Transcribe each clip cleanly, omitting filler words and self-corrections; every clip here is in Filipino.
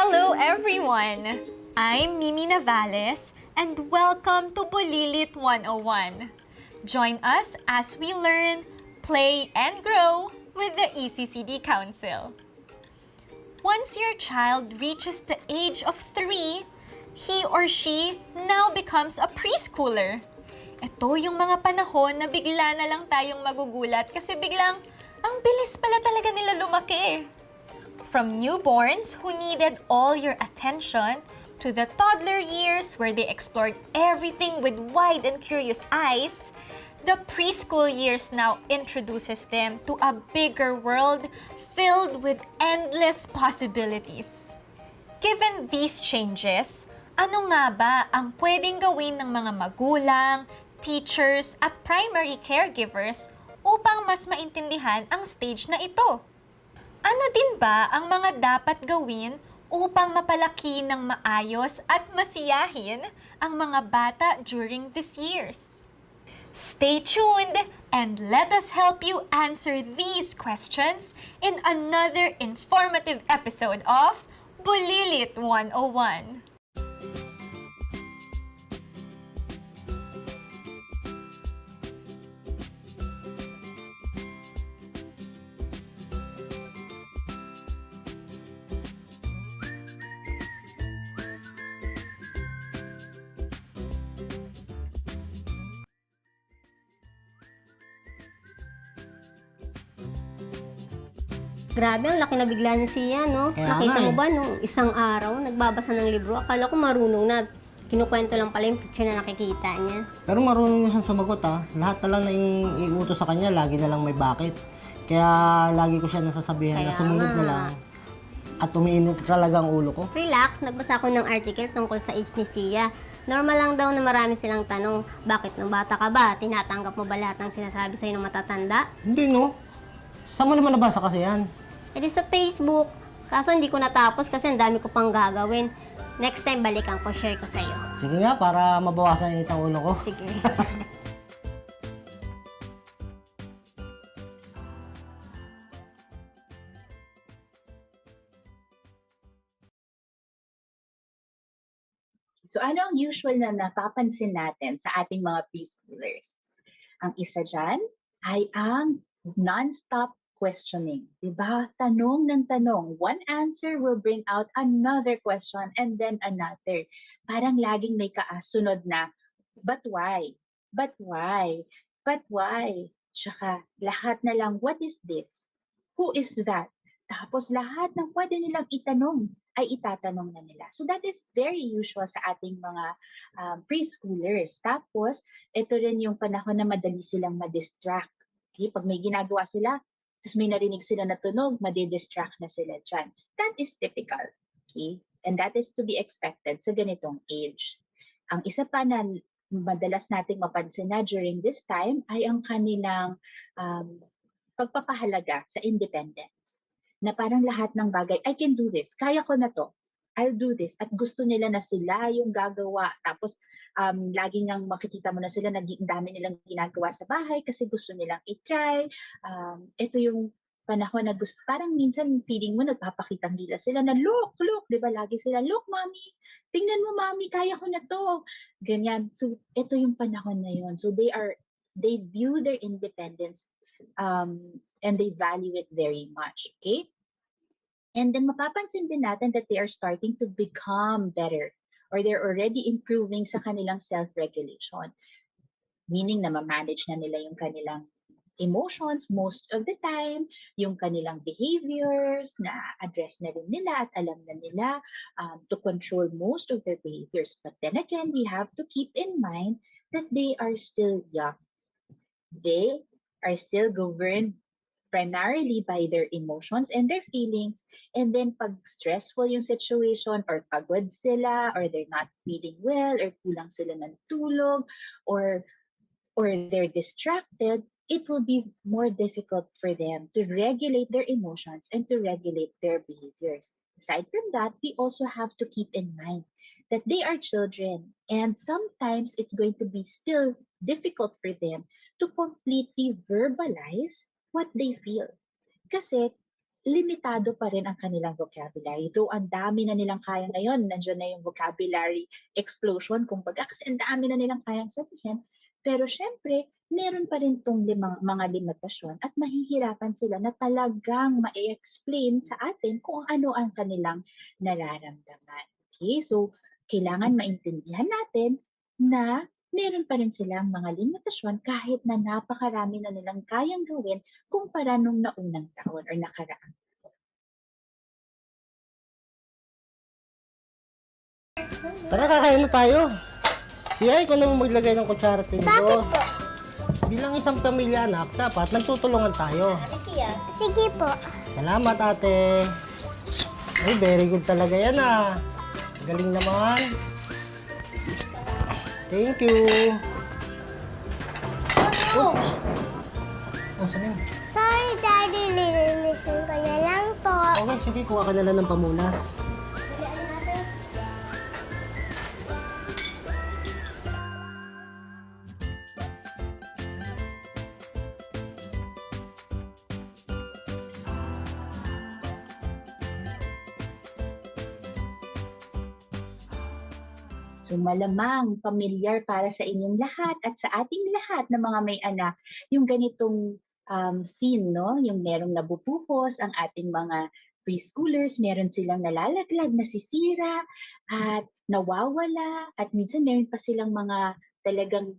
Hello everyone! I'm Mimi Navales and welcome to Bulilit 101. Join us as we learn, play, and grow with the ECCD Council. Once your child reaches the age of 3, he or she now becomes a preschooler. Ito yung mga panahon na bigla na lang tayong magugulat kasi biglang ang bilis pala talaga nila lumaki. From newborns who needed all your attention to the toddler years where they explored everything with wide and curious eyes, the preschool years now introduces them to a bigger world filled with endless possibilities. Given these changes, ano nga ba ang pwedeng gawin ng mga magulang, teachers, at primary caregivers upang mas maintindihan ang stage na ito? Ano din ba ang mga dapat gawin upang mapalaki ng maayos at masiyahin ang mga bata during these years? Stay tuned and let us help you answer these questions in another informative episode of Bulilit 101. Grabe, ang laki na bigla ni Sia, no? Kaya Nakita nga mo eh. ba nung isang araw, nagbabasa ng libro? Akala ko marunong na. Kinukwento lang pala yung picture na nakikita niya. Pero marunong niya siyang sumagot ha. Lahat na lang na iutos sa kanya, lagi na lang may bakit. Kaya lagi ko siya nasasabihan na Kaya sumunod nga. na lang. At umiinit talaga ang ulo ko. Relax, nagbasa ako ng article tungkol sa age ni Sia. Normal lang daw na marami silang tanong, bakit nung bata ka ba? Tinatanggap mo ba lahat ng sinasabi sa'yo ng matatanda? Hindi no. Saan mo naman nabasa kasi yan? E di sa Facebook. Kaso hindi ko natapos kasi ang dami ko pang gagawin. Next time, balikan ko, share ko sa'yo. Sige nga, para mabawasan yung itang ulo ko. Sige. So ano ang usual na napapansin natin sa ating mga preschoolers? Ang isa dyan ay ang non-stop questioning. Diba? Tanong ng tanong. One answer will bring out another question and then another. Parang laging may kaasunod na, but why? But why? But why? Tsaka lahat na lang, what is this? Who is that? Tapos lahat ng pwede nilang itanong ay itatanong na nila. So that is very usual sa ating mga preschoolers. Tapos, ito rin yung panahon na madali silang ma-distract. Okay? Pag may ginagawa sila, tapos may narinig sila na tunog, madi-distract na sila dyan. That is typical. Okay? And that is to be expected sa ganitong age. Ang isa pa na madalas nating mapansin na during this time ay ang kanilang pagpapahalaga sa independence. Na parang lahat ng bagay, I can do this, kaya ko na to, I'll do this. At gusto nila na sila yung gagawa. Tapos, lagi nang makikita mo na sila, dami nilang ginagawa sa bahay kasi gusto nilang i-try. Ito yung panahon na gusto, parang minsan feeling mo, nagpapakitang gila sila na, look, di ba? Lagi sila, look, mommy, tingnan mo, mommy, kaya ko na to. Ganyan. So, ito yung panahon na yun. So, they view their independence and they value it very much, okay? And then mapapansin din natin that they are starting to become better or they're already improving sa kanilang self-regulation. Meaning na ma-manage na nila yung kanilang emotions most of the time, yung kanilang behaviors na address na rin nila at alam na nila to control most of their behaviors. But then again, we have to keep in mind that they are still young. They are still governed primarily by their emotions and their feelings. And then pag stressful yung situation or pagod sila or they're not feeling well or kulang sila ng tulog or they're distracted, it will be more difficult for them to regulate their emotions and to regulate their behaviors. Aside from that, we also have to keep in mind that they are children and sometimes it's going to be still difficult for them to completely verbalize what they feel. Kasi limitado pa rin ang kanilang vocabulary. Though ang dami na nilang kaya ngayon, nandiyan na yung vocabulary explosion, kumbaga, kasi ang dami na nilang kayang sabihin. Pero syempre, meron pa rin itong mga limitasyon at mahihirapan sila na talagang ma-explain sa atin kung ano ang kanilang nararamdaman. Okay, so kailangan maintindihan natin na meron pa rin silang mga limitasyon kahit na napakarami na nilang kayang gawin kumpara nung naunang taon or nakaraan. Tara, kakain na tayo. Siya, ikaw naman maglagay ng kutsara dito. Bakit po? Bilang isang pamilya, anak, dapat nagtutulungan tayo. Sige po. Salamat, ate. Ay, very good talaga yan, ah. Galing naman. Thank you. Oops. Oh, sabi mo. Sorry, Daddy. Lilinisin ko na lang po. Okay, sige, kuha ka na lang ng pamunas. So malamang familiar para sa inyong lahat at sa ating lahat na mga may anak yung ganitong scene, no? Yung merong nabubuhos ang ating mga preschoolers, meron silang nalalaglag, nasisira at nawawala at minsan meron pa silang mga talagang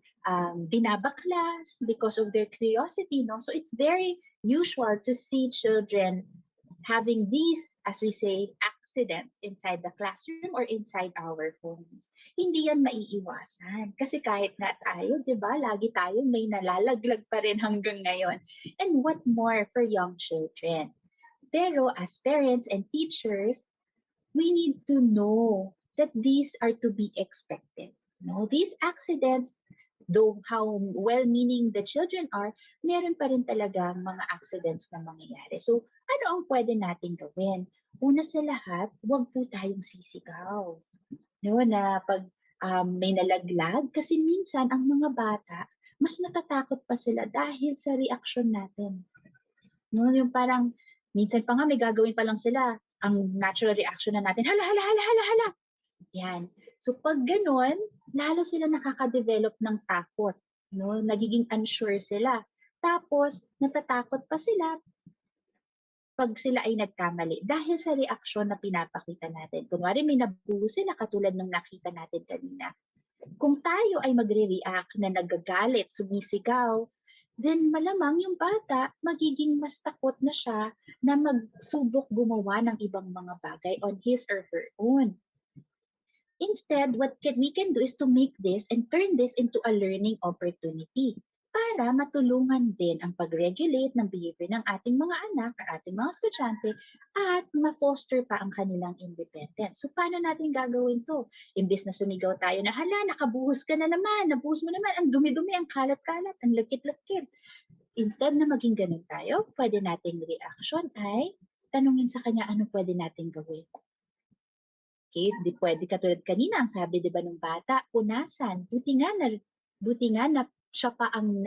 binabaklas because of their curiosity, no? So it's very usual to see children having these, as we say, accidents inside the classroom or inside our homes. Hindi yan maiiwasan. Kasi kahit na tayo, di ba, lagi tayo may nalalaglag pa rin hanggang ngayon. And what more for young children? Pero as parents and teachers, we need to know that these are to be expected. No, these accidents, though how well-meaning the children are, meron pa rin talagang mga accidents na mangyayari. So, ano ang pwede natin gawin? Una sa lahat, huwag po tayong sisigaw. No, na pag may nalaglag, kasi minsan ang mga bata, mas natatakot pa sila dahil sa reaction natin. No, yung parang, minsan pa nga may gagawin pa lang sila, ang natural reaction na natin, hala, hala, hala, hala, hala. Yan. So pag ganun, lalo sila nakaka-develop ng takot. No? Nagiging unsure sila. Tapos, natatakot pa sila pag sila ay nagkamali dahil sa reaksyon na pinapakita natin. Kunwari may nabuo sila katulad ng nakita natin kanina. Kung tayo ay magre-react na nagagalit, sumisigaw, then malamang yung bata magiging mas takot na siya na magsubok gumawa ng ibang mga bagay on his or her own. Instead, what we can do is to make this and turn this into a learning opportunity para matulungan din ang pag-regulate ng behavior ng ating mga anak, ang ating mga estudyante, at ma-foster pa ang kanilang independence. So, paano natin gagawin to? Imbes na sumigaw tayo na, hala, nakabuhos ka na naman, nabuhos mo naman, ang dumi-dumi, ang kalat-kalat, ang lakit-lakit. Instead na maging ganun tayo, pwede nating reaction ay tanungin sa kanya anong pwede nating gawin. Okay, di pwede katulad kanina, ang sabi 'di ba ng bata, punasan. Buti nga na siya pa ang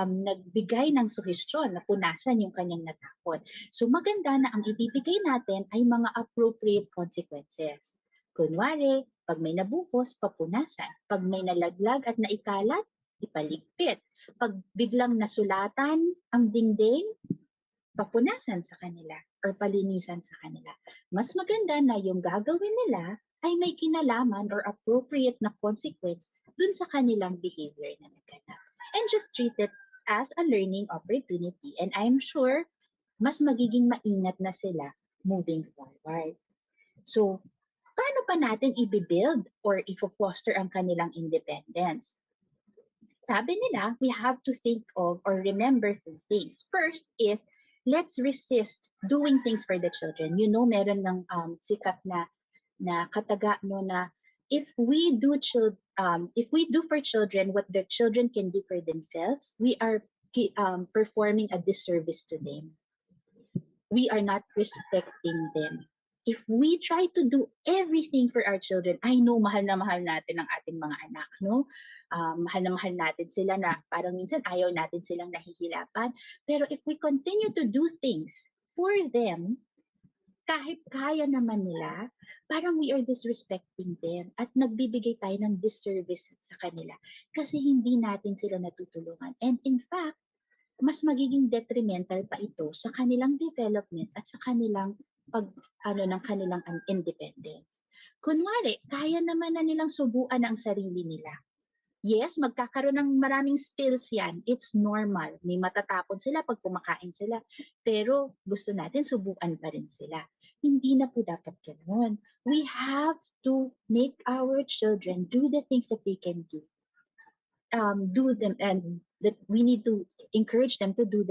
nagbigay ng suhestyon na punasan yung kanyang natakot. So maganda na ang ibibigay natin ay mga appropriate consequences. Kunwari, pag may nabuhos, papunasan. Pag may nalaglag at naikalat, ipaligpit. Pag biglang nasulatan ang dingding, papunasan sa kanila or palinisan sa kanila. Mas maganda na yung gagawin nila ay may kinalaman or appropriate na consequence dun sa kanilang behavior na naganap. And just treat it as a learning opportunity. And I'm sure, mas magiging maingat na sila moving forward. So, paano pa natin i-build or i-foster ang kanilang independence? Sabi nila, we have to think of or remember two things. First is, let's resist doing things for the children. You know, meron ng sikat na kataga no na if we do for children what the children can do for themselves, we are performing a disservice to them. We are not respecting them. If we try to do everything for our children, I know mahal na mahal natin ang ating mga anak, no? Mahal na mahal natin sila na parang minsan ayaw natin silang nahihilapan. Pero if we continue to do things for them, kahit kaya naman nila, parang we are disrespecting them at nagbibigay tayo ng disservice sa kanila kasi hindi natin sila natutulungan. And in fact, mas magiging detrimental pa ito sa kanilang development at sa kanilang ng kanilang independence. Kunwari, kaya naman na nilang subuan ang sarili nila. Yes, magkakaroon ng maraming spills yan. It's normal. May matatapon sila pag kumakain sila. Pero gusto natin subukan pa rin sila. Hindi na po dapat ganoon. We have to make our children do the things that they can do. Do them, and that we need to encourage them to do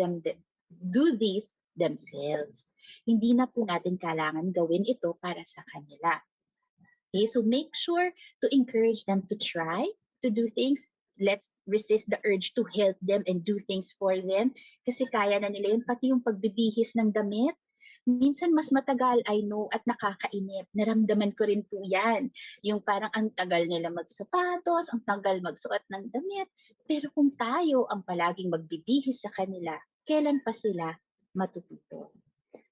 these themselves. Hindi na po natin kailangan gawin ito para sa kanila. Okay, so make sure to encourage them to try to do things. Let's resist the urge to help them and do things for them. Kasi kaya na nila yun. Pati yung pagbibihis ng damit, minsan mas matagal, I know, at nakakainip. Naramdaman ko rin po yan. Yung parang ang tagal nila magsapatos, ang tagal magsuot ng damit. Pero kung tayo ang palaging magbibihis sa kanila, kailan pa sila matututo?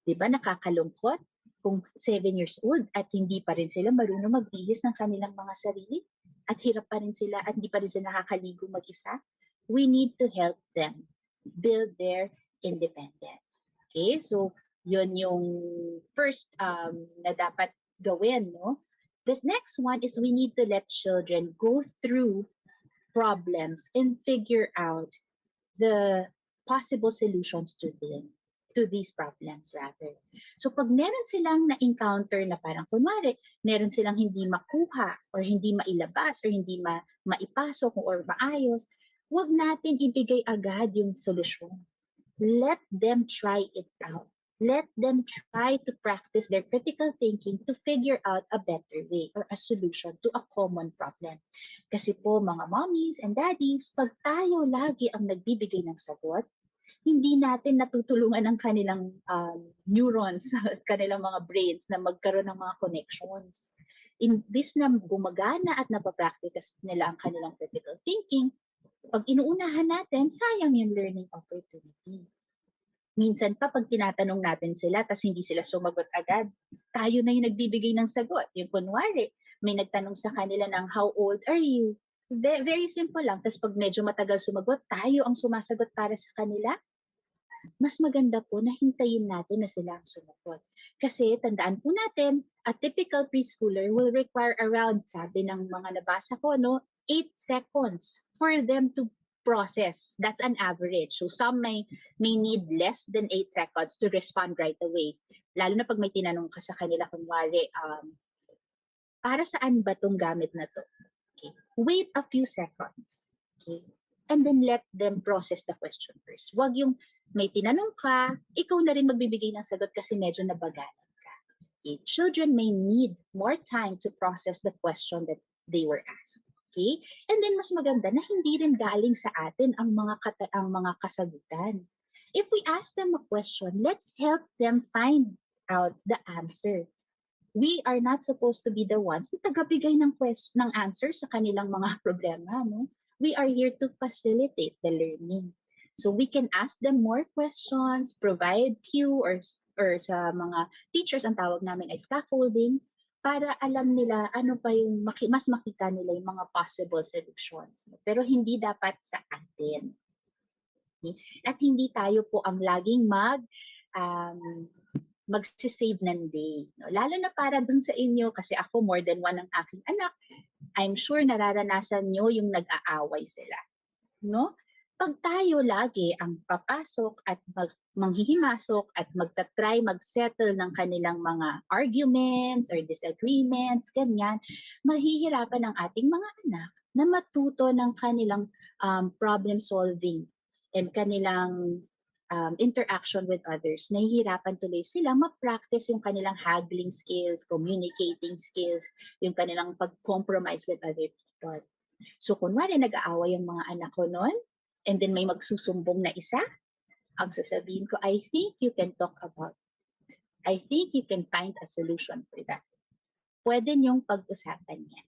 Diba nakakalungkot? Kung 7 years old at hindi pa rin sila marunong magbihis ng kanilang mga sarili at hirap pa rin sila at hindi pa rin sila nakakaligo mag-isa, we need to help them build their independence. Okay, so yun yung first na dapat gawin, no? This next one is we need to let children go through problems and figure out the possible solutions to these problems rather. So pag meron silang na-encounter na parang kunwari, meron silang hindi makuha or hindi mailabas or hindi maipasok or maayos, huwag natin ibigay agad yung solusyon. Let them try it out. Let them try to practice their critical thinking to figure out a better way or a solution to a common problem. Kasi po mga mommies and daddies, pag tayo lagi ang nagbibigay ng sagot, hindi natin natutulungan ang kanilang neurons, kanilang mga brains na magkaroon ng mga connections. Imbis na gumagana at napapractice nila ang kanilang critical thinking, pag inuunahan natin, sayang yung learning opportunity. Minsan pa pag tinatanong natin sila tapos hindi sila sumagot agad, tayo na yung nagbibigay ng sagot. Yung kunwari, may nagtanong sa kanila ng how old are you? Very simple lang. Tapos pag medyo matagal sumagot, tayo ang sumasagot para sa kanila. Mas maganda po na hintayin natin na sila ang sumagot. Kasi tandaan po natin, a typical preschooler will require around, sabi ng mga nabasa ko, 8 seconds for them to process. That's an average. So some may need less than 8 seconds to respond right away. Lalo na pag may tinanong ka sa kanila, kunwari, para saan ba tong gamit na to? Okay. Wait a few seconds. Okay. And then let them process the question first. Huwag yung may tinanong ka, ikaw na rin magbibigay ng sagot kasi medyo nabagalan ka. Okay. Children may need more time to process the question that they were asked. Okay? And then mas maganda na hindi rin galing sa atin ang mga kasagutan. If we ask them a question, let's help them find out the answer. We are not supposed to be the ones na tagabigay ng answer sa kanilang mga problema. No? We are here to facilitate the learning. So we can ask them more questions, provide cue or sa mga teachers, ang tawag namin ay scaffolding, para alam nila ano pa yung mas makita nila yung mga possible solutions. Pero hindi dapat sa atin. Okay? At hindi tayo po ang laging magsisave ng day. No? Lalo na para dun sa inyo, kasi ako more than one ang aking anak, I'm sure nararanasan nyo yung nag-aaway sila. No? Pag tayo lagi ang papasok at manghihimasok at magta-try mag-settle ng kanilang mga arguments or disagreements, ganyan, mahihirapan ang ating mga anak na matuto ng kanilang problem solving and kanilang interaction with others. Nahihirapan tuloy sila ma-practice yung kanilang haggling skills, communicating skills, yung kanilang pag-compromise with other people. So kunwari nag-aaway yung mga anak ko noon, and then may magsusumbong na isa, ang sasabihin ko, I think you can talk about it. I think you can find a solution for that. Pwede niyong pag-usapan yan.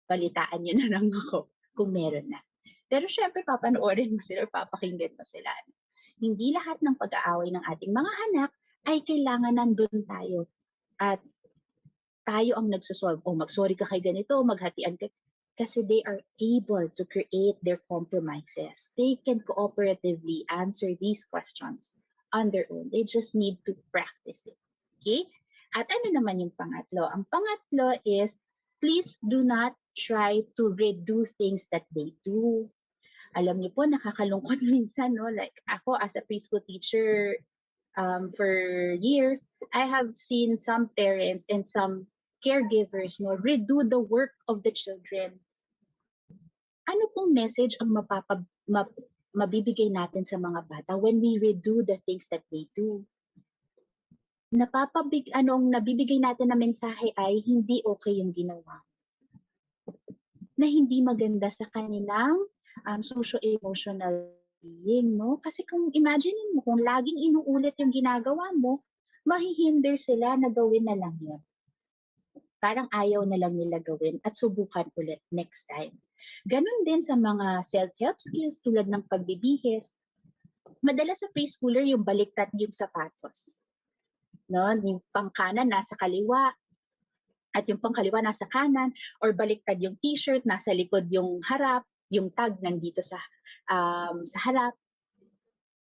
Balitaan niyo na lang ako kung meron na. Pero syempre, papanoorin mo sila or papakinggan mo sila. Hindi lahat ng pag-aaway ng ating mga anak ay kailangan nandun tayo at tayo ang nagsosolve. O mag-sorry ka kay ganito, maghatian ka. Kasi they are able to create their compromises. They can cooperatively answer these questions on their own. They just need to practice it. Okay? At ano naman yung pangatlo? Ang pangatlo is, please do not try to redo things that they do. Alam niyo po, nakakalungkot minsan, no? Like ako as a preschool teacher, for years, I have seen some parents and some caregivers, no, redo the work of the children. Ano pong message ang mabibigay natin sa mga bata when we redo the things that they do? Nabibigay natin na mensahe ay hindi okay yung ginawa. Na hindi maganda sa kanilang socio-emotional being, no? Kasi kung imagine mo, kung laging inuulit yung ginagawa mo, mahihinder sila na gawin na lang yun. Parang ayaw na lang nila gawin at subukan ulit next time. Ganon din sa mga self-help skills tulad ng pagbibihis. Madalas sa preschooler yung baliktad yung sapatos. No? Yung pangkanan nasa kaliwa at yung pangkaliwa nasa kanan, or baliktad yung t-shirt, nasa likod yung harap, yung tag nandito sa harap.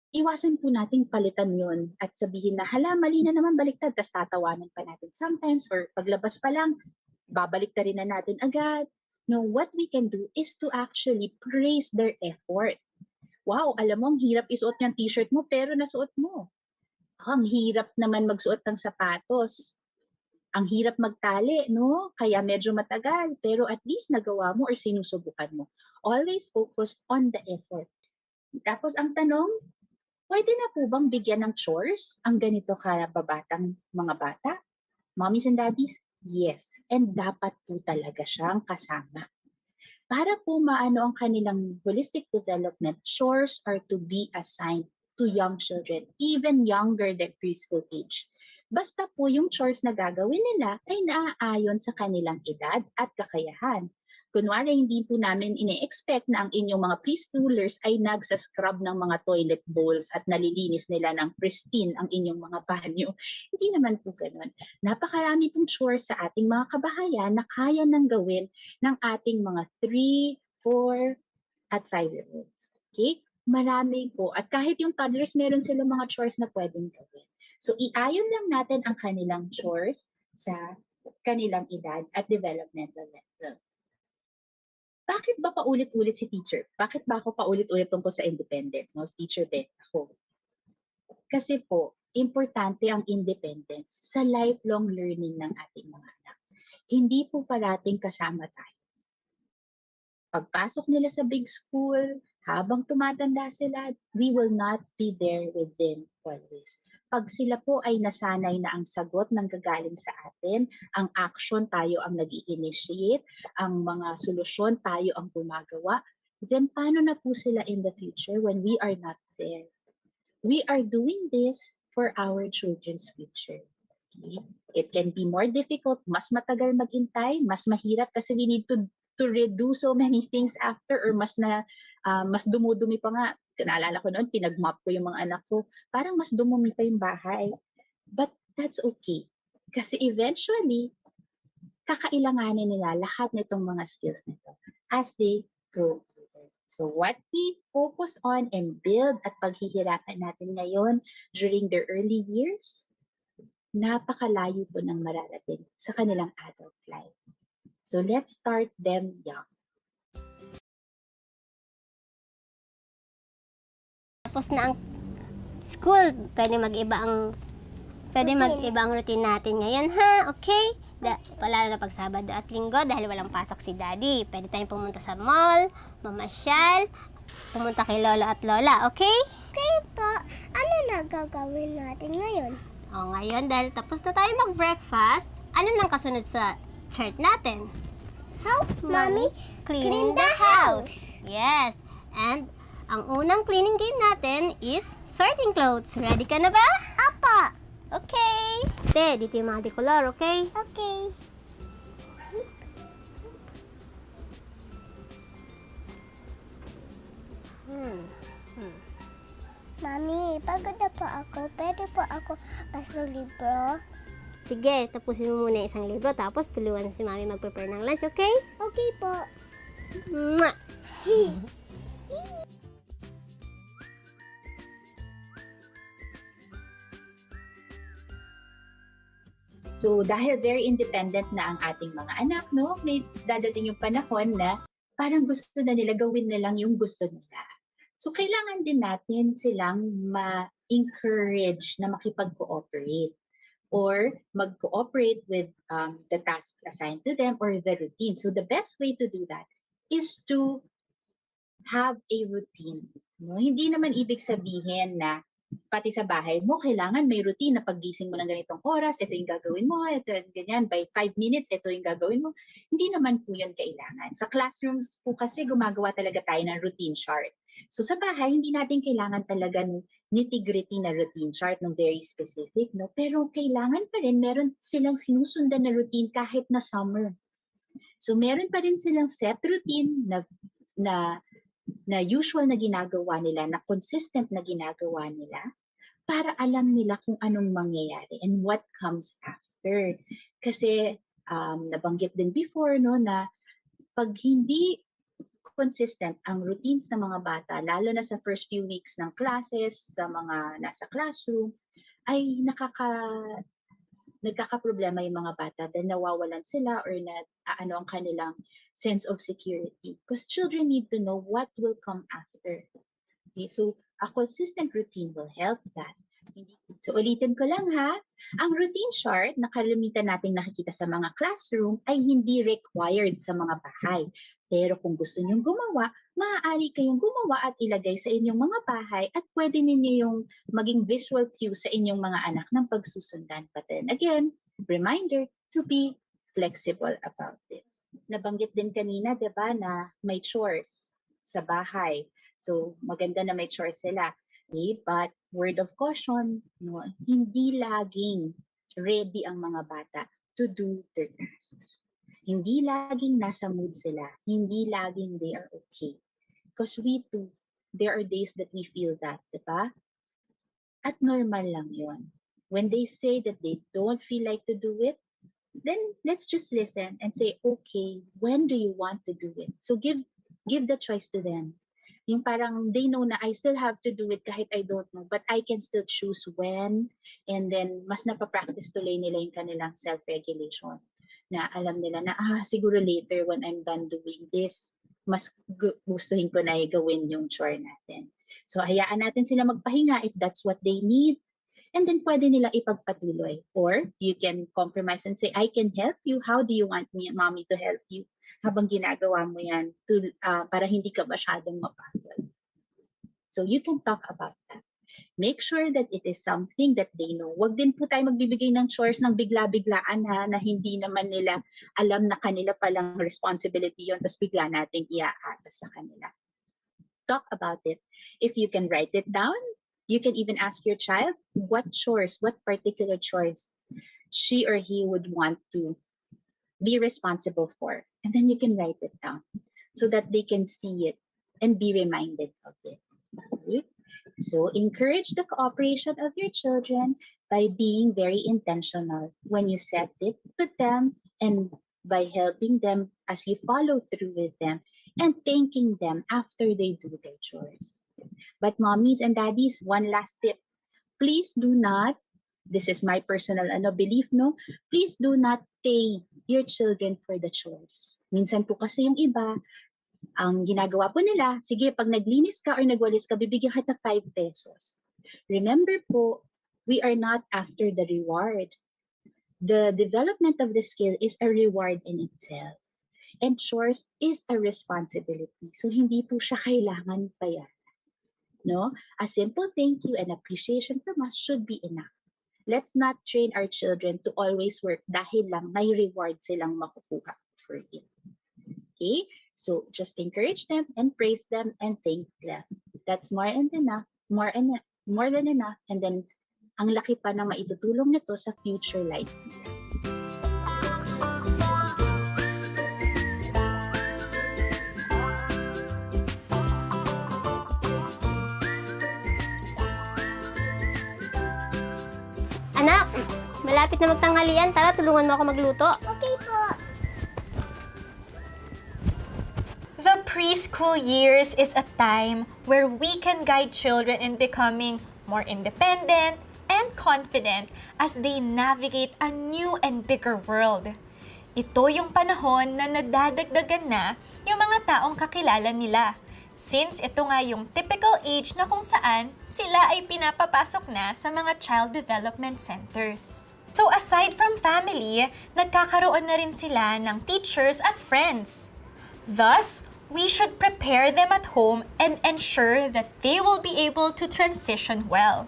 Iwasan po nating palitan yun at sabihin na, hala, mali na naman baliktad, tas tatawanan pa natin sometimes, or paglabas pa lang, babaliktarin na natin agad. No, what we can do is to actually praise their effort. Wow, alam mo, ang hirap isuot yung t-shirt mo, pero nasuot mo. Ang hirap naman magsuot ng sapatos. Ang hirap magtali, no? Kaya medyo matagal, pero at least nagawa mo or sinusubukan mo. Always focus on the effort. Tapos ang tanong, pwede na po bang bigyan ng chores ang ganito kababatang mga bata? Mommies and daddies, yes. And dapat po talaga siyang kasama. Para po maano ang kanilang holistic development, chores are to be assigned to young children, even younger than preschool age. Basta po yung chores na gagawin nila ay naaayon sa kanilang edad at kakayahan. Kunwari, hindi po namin ine-expect na ang inyong mga preschoolers ay nagsascrub ng mga toilet bowls at nalilinis nila ng pristine ang inyong mga banyo. Hindi naman po ganun. Napakarami pong chores sa ating mga kabahayan na kaya nang gawin ng ating mga 3, 4, at 5-year-olds. Okay? Marami po. At kahit yung toddlers, meron silang mga chores na pwedeng gawin. So, iayon lang natin ang kanilang chores sa kanilang edad at developmental level. Bakit ba paulit-ulit si teacher? Bakit ba ako paulit-ulit tungkol sa independence? No? Teacher din ako. Kasi po, importante ang independence sa lifelong learning ng ating mga anak. Hindi po parating kasama tayo. Pagpasok nila sa big school, habang tumatanda sila, we will not be there with them always. Pag sila po ay nasanay na ang sagot ng gagaling sa atin, ang action tayo ang nag-i-initiate, ang mga solusyon tayo ang gumagawa, then paano na po sila in the future when we are not there? We are doing this for our children's future. Okay? It can be more difficult, mas matagal maghintay, mas mahirap kasi we need to redo so many things after, or mas dumudumi pa nga. Naalala ko noon, pinag-mop ko yung mga anak ko. Parang mas dumumi pa yung bahay. But that's okay. Kasi eventually, kakailanganin nila lahat nitong mga skills nito as they grow older. So what we focus on and build at paghihirapan natin ngayon during their early years, napakalayo po ng mararating sa kanilang adult life. So let's start them young. Tapos na ang school, pwede mag-iba ang routine natin ngayon, ha? Okay? Wala na pag Sabado at Linggo dahil walang pasok si Daddy. Pwede tayong pumunta sa mall, mamasyal, pumunta kay Lolo at Lola, okay? Okay po. Ano na gagawin natin ngayon? O ngayon, dahil tapos na tayo mag-breakfast, ano nang kasunod sa chart natin? Help Mommy Cleaning the house. Yes. And ang unang cleaning game natin is sorting clothes. Ready ka na ba? Apo. Okay. Dito yung mga decolor, okay? Okay. Mami, pagod na po ako. Pwede po ako basa ng libro? Sige, tapusin mo muna yung isang libro, tapos tulungan si Mami mag-prepare ng lunch, okay? Okay po. Mwah! So, dahil very independent na ang ating mga anak, no, may dadating yung panahon na parang gusto na nila gawin na lang yung gusto nila. So, kailangan din natin silang ma-encourage na makipag-cooperate or mag-cooperate with the tasks assigned to them or the routine. So, the best way to do that is to have a routine. No? Hindi naman ibig sabihin na pati sa bahay mo, kailangan may routine na paggising mo ng ganitong oras, ito yung gagawin mo, ito ganyan, by 5 minutes, ito yung gagawin mo. Hindi naman po yun kailangan. Sa classrooms po kasi gumagawa talaga tayo ng routine chart. So sa bahay, hindi natin kailangan talaga ng nitty-gritty na routine chart, ng very specific, no? Pero kailangan pa rin, meron silang sinusundan na routine kahit na summer. So meron pa rin silang set routine na usual na ginagawa nila, na consistent na ginagawa nila, para alam nila kung anong mangyayari and what comes after. Kasi nabanggit din before, no, na pag hindi consistent ang routines ng mga bata, lalo na sa first few weeks ng classes, sa mga nasa classroom, ay nagkakaproblema yung mga bata dahil nawawalan sila or ang kanilang sense of security. Because children need to know what will come after. Okay, so a consistent routine will help that. So ulitin ko lang ha, ang routine chart na kalimitan nating nakikita sa mga classroom ay hindi required sa mga bahay. Pero kung gusto niyong gumawa, maaari kayong gumawa at ilagay sa inyong mga bahay at pwede ninyo yung maging visual cue sa inyong mga anak ng pagsusundan. But then again, reminder to be flexible about this. Nabanggit din kanina, di ba, na may chores sa bahay. So maganda na may chores sila. Okay, but word of caution, no, hindi laging ready ang mga bata to do their tasks. Hindi laging nasa mood sila. Hindi laging they are okay. Because we too, there are days that we feel that, di ba? At normal lang yon. When they say that they don't feel like to do it, then let's just listen and say, okay, when do you want to do it? So give the choice to them. Yung parang they know na I still have to do it kahit I don't know, but I can still choose when, and then mas napapractice tuloy nila yung kanilang self-regulation. Na alam nila na, siguro later when I'm done doing this, mas gustuhin ko na gawin yung chore natin. So hayaan natin sila magpahinga if that's what they need, and then pwede nila ipagpatuloy. Or you can compromise and say, I can help you. How do you want me, mommy, to help you? Habang ginagawa mo yan para hindi ka masyadong mapagod. So you can talk about that. Make sure that it is something that they know. Huwag din po tayo magbibigay ng chores ng bigla-biglaan na hindi naman nila alam na kanila palang responsibility yun, tapos bigla nating iaatas sa kanila. Talk about it. If you can write it down, you can even ask your child what chores, what particular chores she or he would want to be responsible for. And then you can write it down so that they can see it and be reminded of it. Okay? So encourage the cooperation of your children by being very intentional when you set it with them, and by helping them as you follow through with them, and thanking them after they do their chores. But mommies and daddies, one last tip. Please do not, this is my personal belief, no? Please do not pay your children for the chores. Minsan po kasi yung iba, ang ginagawa po nila, sige, pag naglinis ka or nagwalis ka, bibigyan kita 5 pesos. Remember po, we are not after the reward. The development of the skill is a reward in itself. And chores is a responsibility. So hindi po siya kailangan bayaran. No? A simple thank you and appreciation from us should be enough. Let's not train our children to always work dahil lang may reward silang makukuha for it. Okay? So just encourage them and praise them and thank them. That's more than enough. And then ang laki pa na maitutulong nito sa future life nila. malapit na magtanghalian. Tara, tulungan mo ako magluto. Okay po. The preschool years is a time where we can guide children in becoming more independent and confident as they navigate a new and bigger world. Ito yung panahon na nadadagdagan na yung mga taong kakilala nila. Since ito nga yung typical age na kung saan sila ay pinapapasok na sa mga child development centers. So aside from family, nagkakaroon na rin sila ng teachers at friends. Thus, we should prepare them at home and ensure that they will be able to transition well.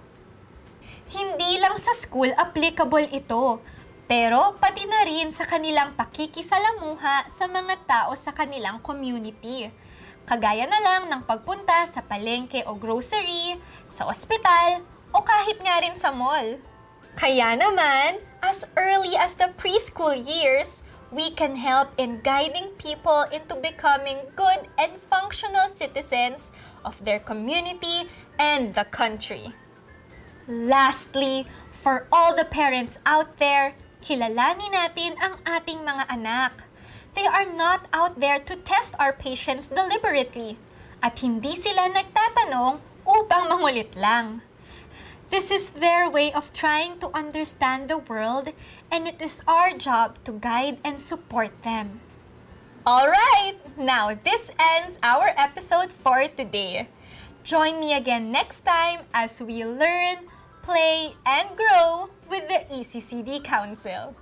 Hindi lang sa school applicable ito, pero pati na rin sa kanilang pakikisalamuha sa mga tao sa kanilang community. Kagaya na lang ng pagpunta sa palengke o grocery, sa ospital, o kahit nga rin sa mall. Kaya naman, as early as the preschool years, we can help in guiding people into becoming good and functional citizens of their community and the country. Lastly, for all the parents out there, kilalanin natin ang ating mga anak. They are not out there to test our patience deliberately. At hindi sila nagtatanong upang mangulit lang. This is their way of trying to understand the world, and it is our job to guide and support them. Alright, now this ends our episode for today. Join me again next time as we learn, play, and grow with the ECCD Council.